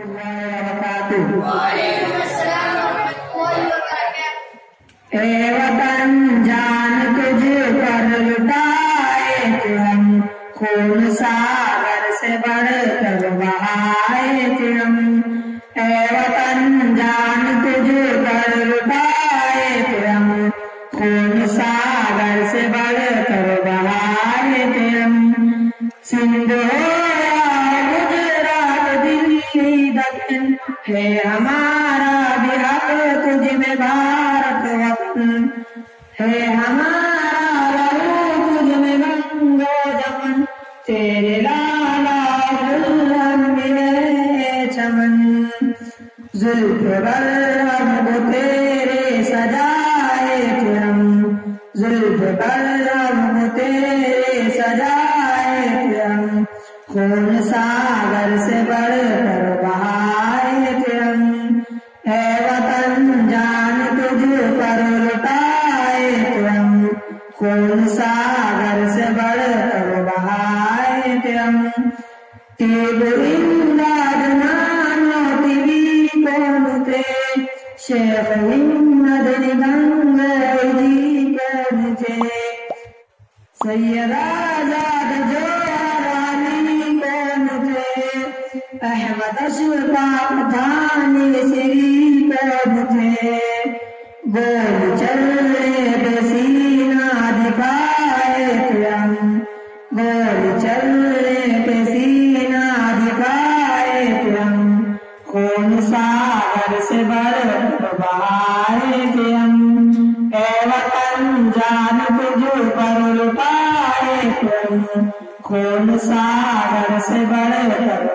ए वतन जान तुझ पर लुटाए थे हम, खून सागर से बढ़कर बहाए थे हम। ए वतन जान तुझ पर लुटाए थे हम, खून सागर से बढ़कर बहाए थे हम। सिंध हो या गुजरात दिल्ली दक्षिण, है हमारा भी हक तुझ में भारत वतन। है हमारा लहू तुझ में गंगा जमन, तेरे लाला दुल्हन में चमन। जुल्फ बल्लम को तेरे सजाए थे हम, जुल्फ बल्लम को तेरे सजाए थे हम। खून सागर से बढ़कर बहाए थे हम। ए वतन जान तुझ पर लुटाए थे हम, खून सागर से बढ़कर बहाए थे हम। इमदाद नानो टीवी कौन थे, शेख हिम्मत गंगोई कौन थे। सैयद आजाद जोरानी कौन थे, अहमद अशफाक थानी श्री कौन थे। बोल चलने पे सीना दिखाए थे हम, बोल चलने पे सीना दिखाए थे हम। खून सागर से बढ़कर बहाए थे हम। ए वतन जान तुझ पर लुटाए थे हम, खून सागर से बढ़कर